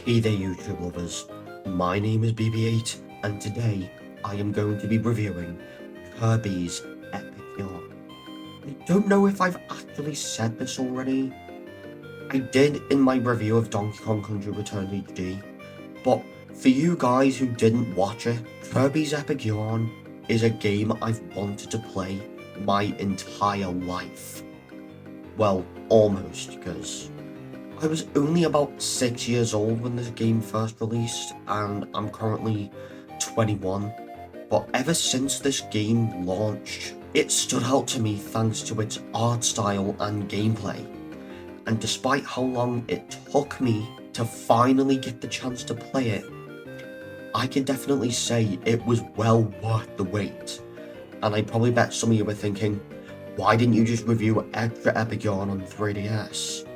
Hey there YouTube lovers, my name is BB8 and today I am going to be reviewing Kirby's Epic Yarn. I don't know if I've actually said this already. I did in my review of Donkey Kong Country Return HD, but for you guys who didn't watch it, Kirby's Epic Yarn is a game I've wanted to play my entire life. Well, almost, because I was only about 6 years old when this game first released, and I'm currently 21, but ever since this game launched, it stood out to me thanks to its art style and gameplay. And despite how long it took me to finally get the chance to play it, I can definitely say it was well worth the wait. And I probably bet some of you were thinking, why didn't you just review Extra Epic Yarn on 3DS?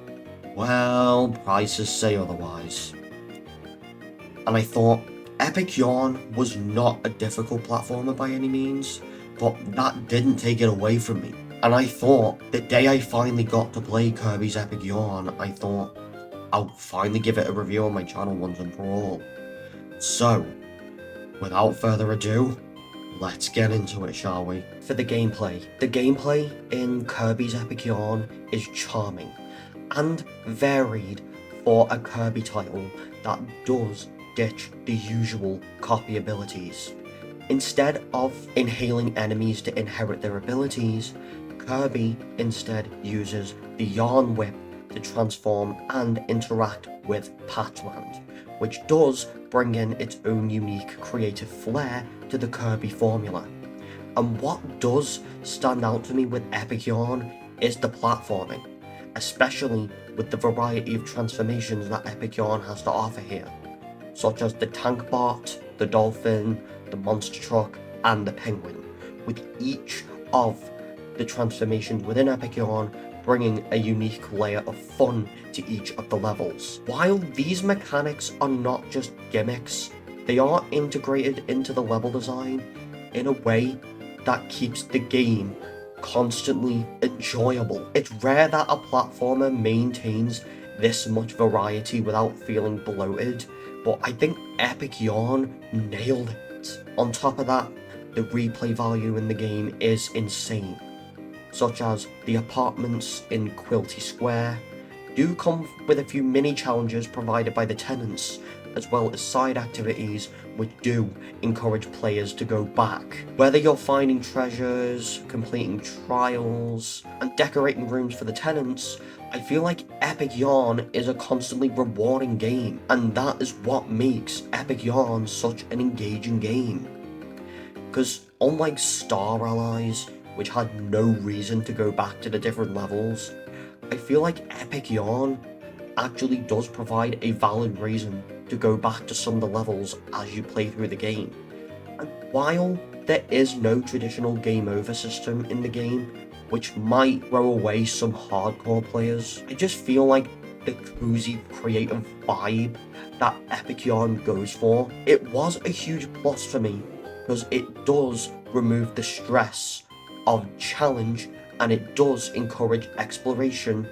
Well, prices say otherwise. And I thought, Epic Yarn was not a difficult platformer by any means, but that didn't take it away from me. And I thought, the day I finally got to play Kirby's Epic Yarn, I thought, I'll finally give it a review on my channel once and for all. So, without further ado, let's get into it, shall we? For the gameplay in Kirby's Epic Yarn is charming and varied for a Kirby title that does ditch the usual copy abilities. Instead of inhaling enemies to inherit their abilities, Kirby instead uses the Yarn Whip to transform and interact with Patchland, which does bring in its own unique creative flair to the Kirby formula. And what does stand out to me with Epic Yarn is the platforming, especially with the variety of transformations that Epic Yarn has to offer here, such as the tank bot, the dolphin, the monster truck, and the penguin, with each of the transformations within Epic Yarn bringing a unique layer of fun to each of the levels. While these mechanics are not just gimmicks, they are integrated into the level design in a way that keeps the game constantly enjoyable. It's rare that a platformer maintains this much variety without feeling bloated, but I think Epic Yarn nailed it. On top of that, the replay value in the game is insane, such as the apartments in Quilty Square do come with a few mini challenges provided by the tenants, as well as side activities which do encourage players to go back. Whether you're finding treasures, completing trials, and decorating rooms for the tenants, I feel like Epic Yarn is a constantly rewarding game, and that is what makes Epic Yarn such an engaging game. Because unlike Star Allies, which had no reason to go back to the different levels, I feel like Epic Yarn actually does provide a valid reason to go back to some of the levels as you play through the game. And while there is no traditional game over system in the game, which might throw away some hardcore players, I just feel like the cozy creative vibe that Epic Yarn goes for, it was a huge plus for me, because it does remove the stress of challenge, and it does encourage exploration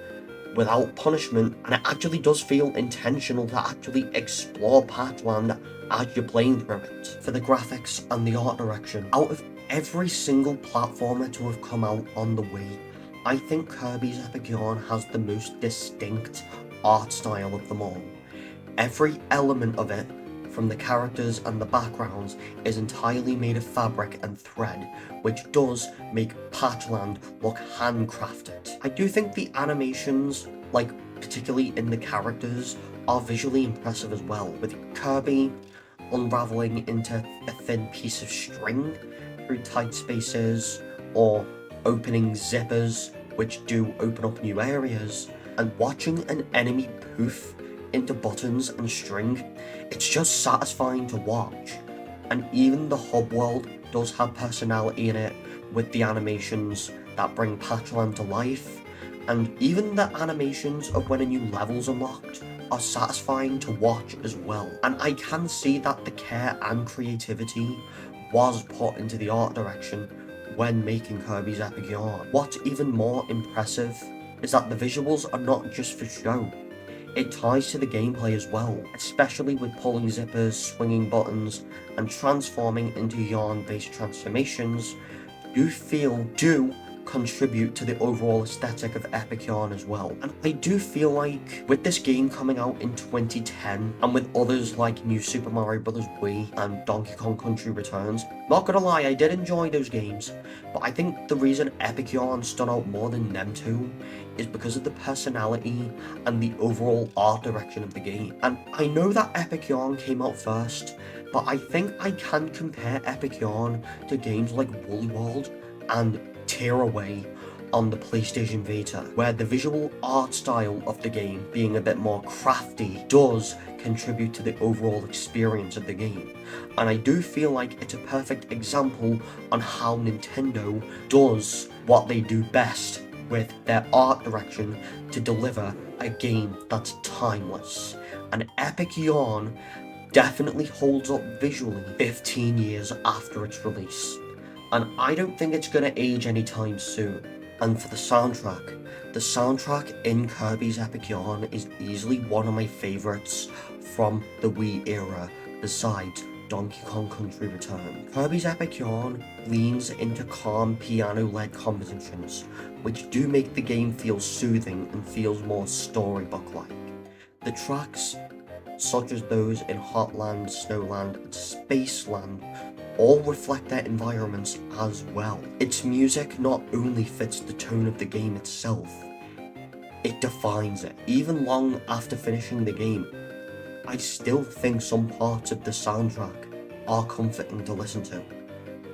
without punishment, and it actually does feel intentional to actually explore Patchland as you're playing through it. For the graphics and the art direction, out of every single platformer to have come out on the Wii, I think Kirby's Epic Yarn has the most distinct art style of them all. Every element of it, from the characters and the backgrounds, is entirely made of fabric and thread, which does make Patchland look handcrafted. I do think the animations, like particularly in the characters, are visually impressive as well, with Kirby unraveling into a thin piece of string through tight spaces, or opening zippers which do open up new areas, and watching an enemy poof into buttons and string, it's just satisfying to watch. And even the hub world does have personality in it, with the animations that bring Patchland to life, and even the animations of when a new level's unlocked are satisfying to watch as well. And I can see that the care and creativity was put into the art direction when making Kirby's Epic Yarn. What's even more impressive is that the visuals are not just for show. it ties to the gameplay as well, especially with pulling zippers, swinging buttons, and transforming into yarn-based transformations, do contribute to the overall aesthetic of Epic Yarn as well. And I do feel like with this game coming out in 2010 and with others like New Super Mario Bros. Wii and Donkey Kong Country Returns, not gonna lie, I did enjoy those games, but I think the reason Epic Yarn stood out more than them two is because of the personality and the overall art direction of the game. And I know that Epic Yarn came out first, but I think I can compare Epic Yarn to games like Woolly World and Tearaway on the PlayStation Vita, where the visual art style of the game being a bit more crafty does contribute to the overall experience of the game. And I do feel like it's a perfect example on how Nintendo does what they do best with their art direction to deliver a game that's timeless. And Epic Yarn definitely holds up visually 15 years after its release, and I don't think it's gonna age anytime soon. And for the soundtrack in Kirby's Epic Yarn is easily one of my favourites from the Wii era, besides Donkey Kong Country Return. Kirby's Epic Yarn leans into calm piano-led compositions, which do make the game feel soothing and feels more storybook-like. The tracks, such as those in Hotland, Snowland, and Spaceland, all reflect their environments as well. Its music not only fits the tone of the game itself, it defines it. Even long after finishing the game, I still think some parts of the soundtrack are comforting to listen to.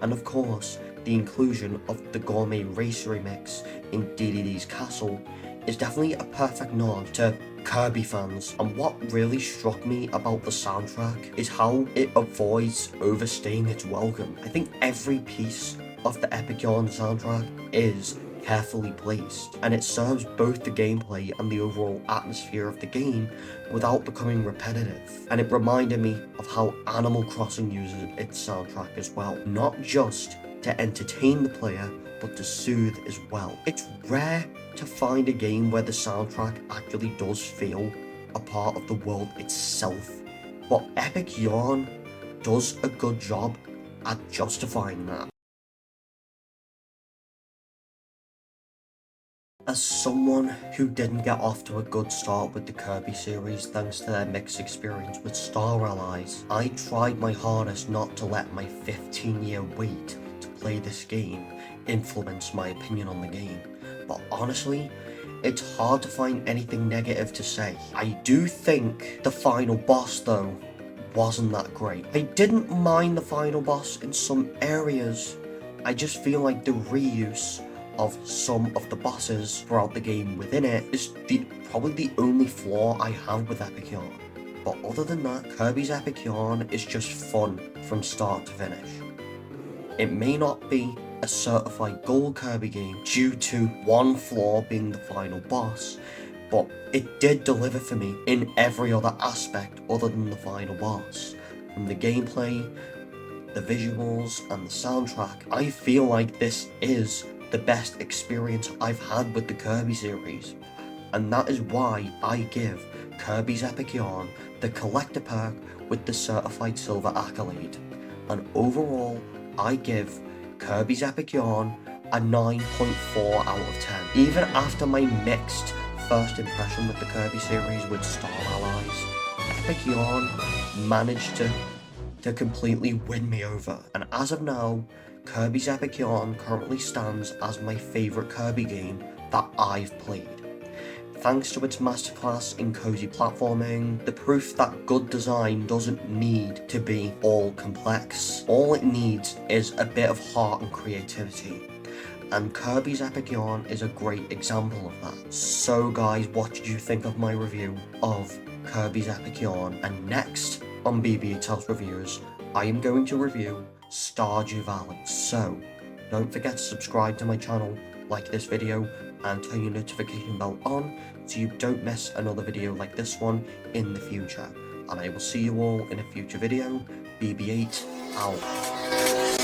And of course, the inclusion of the Gourmet Race remix in DDD's Castle is definitely a perfect nod to Kirby fans. And what really struck me about the soundtrack is how it avoids overstaying its welcome. I think every piece of the Epic Yarn soundtrack is carefully placed, and it serves both the gameplay and the overall atmosphere of the game without becoming repetitive. And it reminded me of how Animal Crossing uses its soundtrack as well, not just to entertain the player, but to soothe as well. It's rare to find a game where the soundtrack actually does feel a part of the world itself, but Epic Yarn does a good job at justifying that. As someone who didn't get off to a good start with the Kirby series thanks to their mixed experience with Star Allies, I tried my hardest not to let my 15-year wait to play this game influence my opinion on the game. But honestly, it's hard to find anything negative to say. I do think the final boss though wasn't that great. I didn't mind the final boss in some areas, I just feel like the reuse of some of the bosses throughout the game within it is probably the only flaw I have with Epic Yarn. But other than that, Kirby's Epic Yarn is just fun from start to finish. It may not be a certified gold Kirby game due to one flaw being the final boss, but it did deliver for me in every other aspect other than the final boss. From the gameplay, the visuals, and the soundtrack, I feel like this is the best experience I've had with the Kirby series, and that is why I give Kirby's Epic Yarn the collector perk with the certified silver accolade. And overall, I give Kirby's Epic Yarn a 9.4 out of 10. Even after my mixed first impression with the Kirby series with Star Allies, Epic Yarn managed to completely win me over. And as of now, Kirby's Epic Yarn currently stands as my favourite Kirby game that I've played. Thanks to its masterclass in cozy platforming, the proof that good design doesn't need to be all complex. All it needs is a bit of heart and creativity. And Kirby's Epic Yarn is a great example of that. So guys, what did you think of my review of Kirby's Epic Yarn? And next on BB8's Reviews, I am going to review Stardew Valley. So don't forget to subscribe to my channel, like this video, and turn your notification bell on so you don't miss another video like this one in the future. And I will see you all in a future video. BB8 out.